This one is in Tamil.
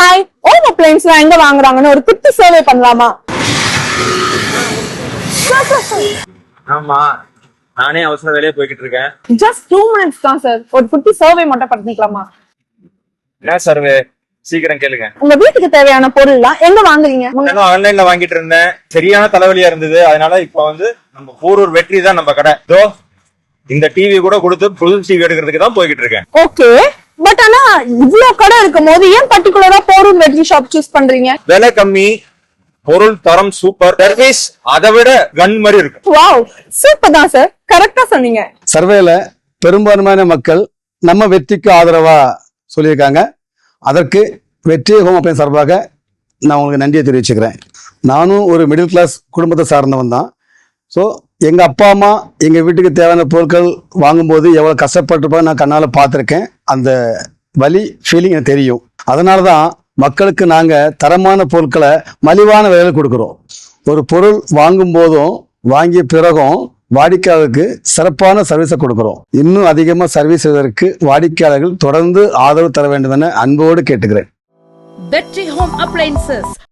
ஹாய், ஹோம் அப்ளையன்ஸ்லாம் எங்க வாங்குறாங்கன்னு ஒரு குட்டி சர்வே பண்ணலாமா? ஆமா, நானே அவசர வேலையா போய்கிட்டு இருக்கேன். ஜஸ்ட் 2 minutes தான் சார். ஒரு குட்டி சர்வே மட்டும் பண்ணிக்கலாமா? என்ன சர்வே? சீக்கிரம் கேளுங்க. உங்க வீட்டுக்கு தேவையான பொருள்லாம் எங்க வாங்குறீங்க? ஆன்லைன்ல வாங்கிட்டு இருந்தேன், சரியான தலைவலியா இருந்தது. அதனால இப்ப வந்து நம்ம போரூர் வெற்றி தான் நம்ம கடை. இதோ இந்த டிவி கூட கொடுத்து புது டிவி எடுக்கிறதுக்கு தான் போய்கிட்டு இருக்கேன். ஓகே, பட் ஆனா இவ்ளோ கடை இருக்கும் போது ஏன் பர்டிகுலரா போரூர் வெற்றி ஷாப் சூஸ் பண்றீங்க? விலை கம்மி, பொருள் தரம் சூப்பர், சர்வீஸ் அதை விட கன் மாதிரி இருக்கு. வாவ், சூப்பர் தான் சார், கரெக்டா சொன்னீங்க. சர்வேல பெரும்பான்மையான மக்கள் நம்ம வெற்றிக்கு ஆதரவா சொல்லியிருக்காங்க. அதற்கு வெற்றி ஹோம் அப்ளையன்ஸ் சார்பாக நான் உங்களுக்கு நன்றியை தெரிவிச்சுக்கிறேன். நானும் ஒரு மிடில் கிளாஸ் குடும்பத்தை சார்ந்தவன் தான். ஸோ எங்கள் அப்பா அம்மா எங்கள் வீட்டுக்கு தேவையான பொருட்கள் வாங்கும்போது எவ்வளோ கஷ்டப்பட்டுருப்பா நான் கண்ணால் பார்த்துருக்கேன். அந்த வலி ஃபீலிங் எனக்கு தெரியும். அதனால தான் மக்களுக்கு நாங்கள் தரமான பொருட்களை மலிவான விலையில் கொடுக்குறோம். ஒரு பொருள் வாங்கும் போதும் வாங்கிய பிறகும் வாடிக்கையாளருக்கு சிறப்பான சர்வீஸை கொடுக்கிறோம். இன்னும் அதிகமாக சர்வீஸ் செய்வதற்கு வாடிக்கையாளர்கள் தொடர்ந்து ஆதரவு தர வேண்டும் என அன்போடு கேட்டுக்கிறேன். வெற்றி ஹோம் அப்ளையன்சஸ்